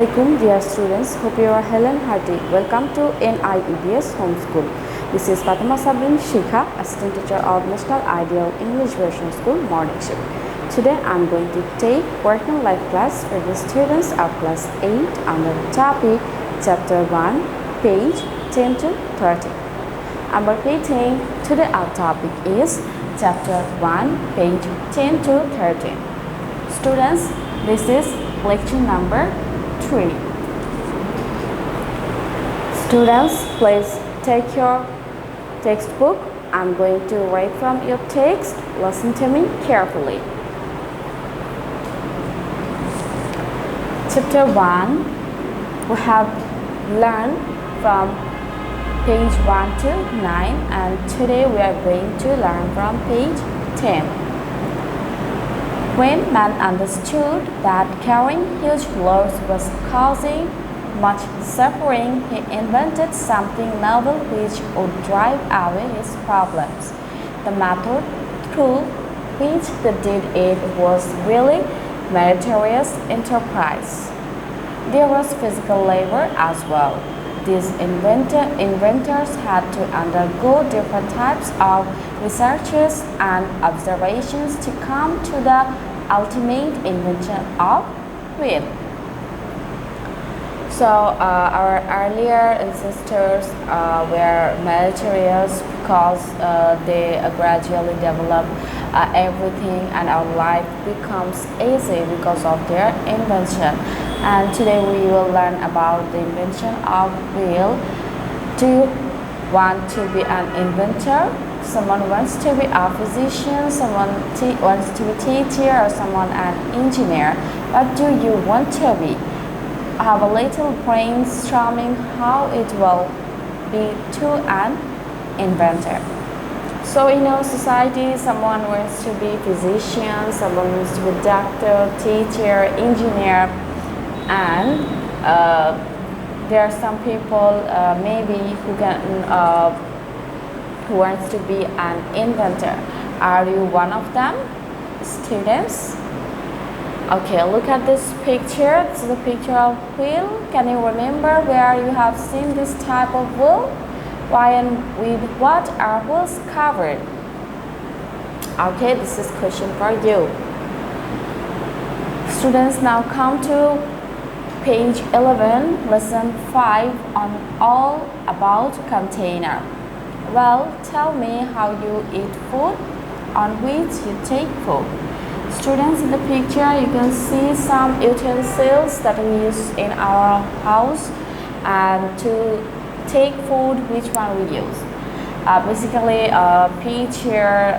Assalamualaikum dear students, hope you are well and hearty. Welcome to NIEBS Homeschool. This is Fatema Sabrin, Shikha, Assistant Teacher of National Ideal English Version School, Morning Shift. Today I am going to take working life class for the students of class 8 under the topic Chapter 1, page 10 to 30. I'm repeating, today our topic is Chapter 1, page 10 to 30. Students, this is lecture number 3. Students, please take your textbook. I'm going to write from your text. Listen to me carefully. Chapter 1, we have learned from page 1 to 9, and today we are going to learn from page 10. When man understood that carrying huge loads was causing much suffering, he invented something novel which would drive away his problems. The method through which they did it was really meritorious enterprise. There was physical labor as well. These inventors had to undergo different types of researches and observations to come to the ultimate invention of wheel. So our earlier ancestors were meritorious because they gradually developed everything, and our life becomes easy because of their invention. And today we will learn about the invention of wheel. Do you want to be an inventor? Someone wants to be a physician, someone wants to be a teacher, or someone an engineer. What do you want to be? Have a little brainstorming how it will be to an inventor. So in our society, someone wants to be physician, someone wants to be doctor, teacher, engineer, and there are some people maybe who wants to be an inventor. Are you one of them, students? Okay, look at this picture. This is a picture of wheel. Can you remember where you have seen this type of wheel? Why and with what are wheels covered? Okay, this is question for you. Students, now come to page 11, lesson 5 on all about container. Well, tell me how you eat food on which you take food. Students, in the picture you can see some utensils that we use in our house, and to take food, which one we use. Basically pitcher,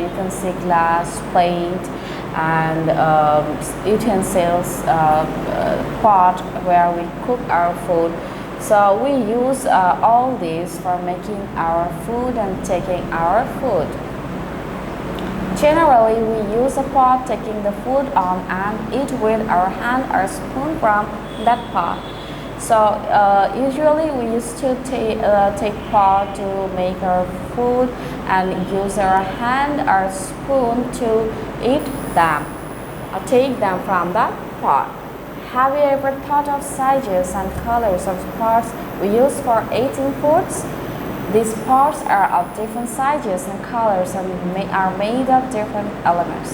you can see glass, plate, and utensils, pot where we cook our food. So we use all these for making our food and taking our food. Generally, we use a pot, taking the food on and eat with our hand or spoon from that pot. So usually we used to take pot to make our food and use our hand or spoon to eat them or take them from the pot. Have you ever thought of sizes and colors of pots we use for eating foods? These pots are of different sizes and colors and are made of different elements.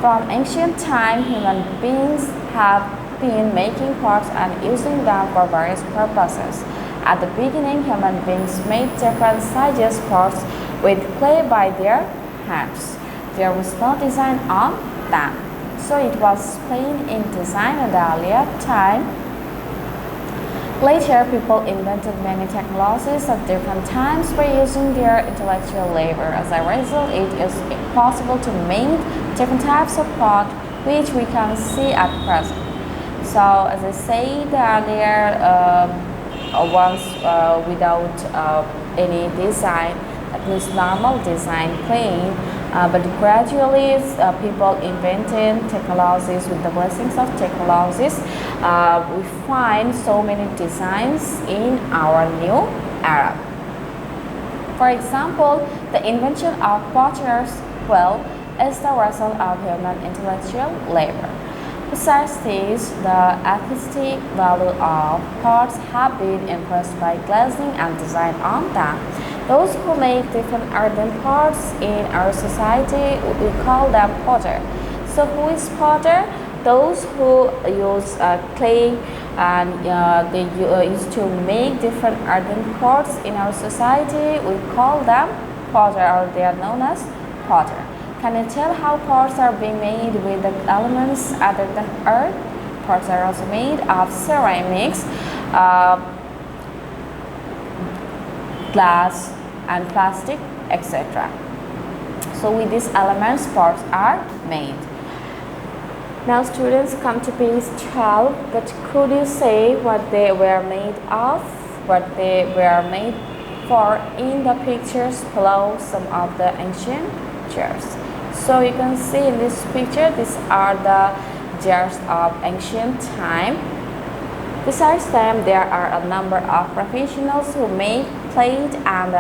From ancient time, human beings have been making pots and using them for various purposes. At the beginning, human beings made different sizes pots with clay by their hands. There was no design on them, so it was plain in design at the earlier time. Later, people invented many technologies at different times by using their intellectual labor. As a result, it is possible to make different types of pot, which we can see at present. So, as I said earlier, once without any design, that means normal design, plain. But gradually people invented technologies. With the blessings of technologies, we find so many designs in our new era. For example, the invention of potter's wheel is the result of human intellectual labor. Besides this, the aesthetic value of pots have been impressed by glazing and design on them. Those who make different earthen pots in our society, we call them potter. So who is potter? Those who use clay and they used to make different earthen pots in our society, we call them potter, or they are known as potter. Can you tell how pots are being made with the elements other than earth? Pots are also made of ceramics, glass and plastic, etc. So with these elements, pots are made. Now students, come to page 12, but could you say what they were made of, what they were made for in the pictures below some of the ancient jars? So you can see in this picture, these are the jars of ancient time. Besides them, there are a number of professionals who make plate and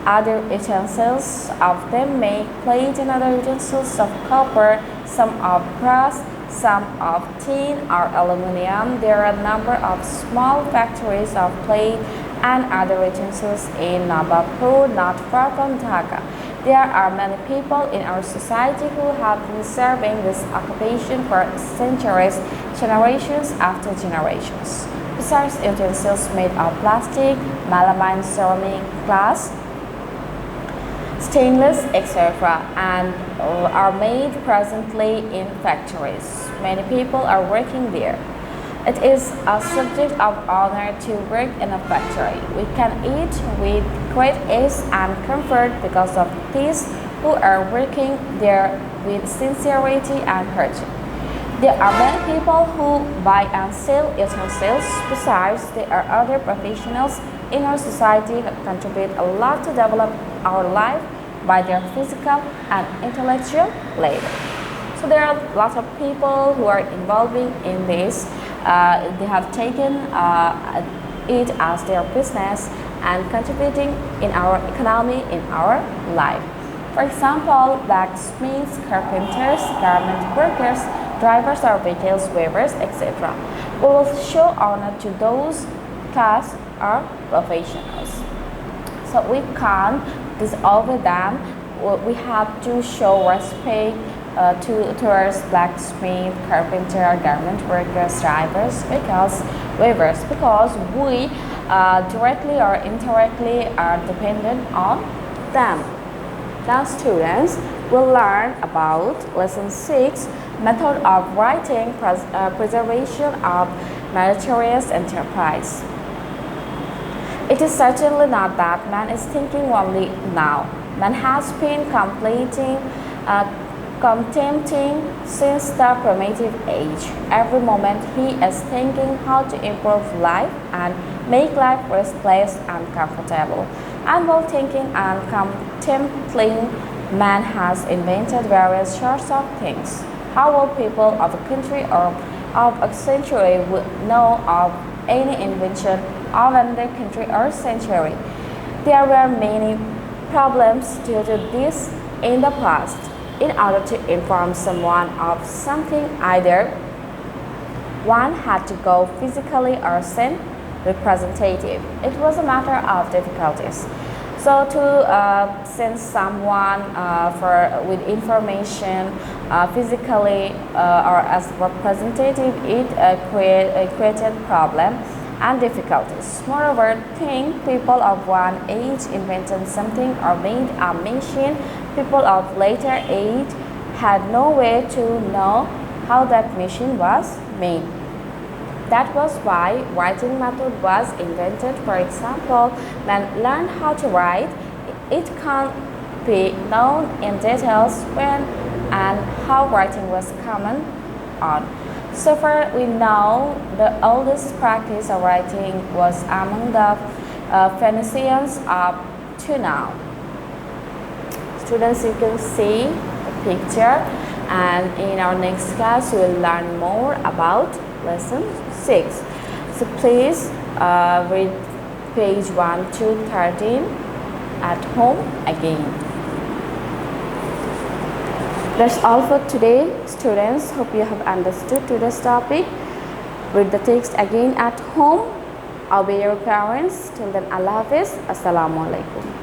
other utensils. Of them make plate and other utensils of copper, some of brass, some of tin or aluminum. There are a number of small factories of plate and other utensils in Nabapur, not far from Dhaka. There are many people in our society who have been serving this occupation for centuries, generations after generations. Besides utensils made of plastic, melamine, ceramic, glass, stainless, etc., and are made presently in factories. Many people are working there. It is a subject of honor to work in a factory. We can eat with great ease and comfort because of these who are working there with sincerity and heart. There are many people who buy and sell utensils. Besides, there are other professionals in our society who contribute a lot to develop our life by their physical and intellectual labor. So there are lots of people who are involving in this. They have taken it as their business and contributing in our economy, in our life. For example, blacksmiths, carpenters, garment workers, drivers of vehicles, weavers, etc. We will show honor to those class or professionals. So we can't disown them. We have to show respect towards blacksmith, carpenter, garment workers, drivers, weavers, because we directly or indirectly are dependent on them. Now students will learn about lesson 6, method of writing, preservation of meritorious enterprise. It is certainly not that man is thinking only now. Man has been contempting since the primitive age. Every moment he is thinking how to improve life and make life restless and comfortable. And while thinking and contemplating, man has invented various sorts of things. How will people of a country or of a century would know of any invention of another country or century? There were many problems due to this in the past. In order to inform someone of something, either one had to go physically or send representative. It was a matter of difficulties. So to send someone with information physically or as representative, it created problem and difficulties. Moreover, think people of one age invented something or made a machine. People of later age had no way to know how that machine was made. That was why writing method was invented. For example, when learned how to write, it can be known in details when and how writing was common on. So far, we know the oldest practice of writing was among the Phoenicians up to now. Students, you can see the picture, and in our next class we will learn more about lesson 6. So please read page 1 to 13 at home again. That's all for today, students. Hope you have understood today's topic. Read the text again at home. Obey your parents. Till then, Allah Hafiz. Assalamu alaikum.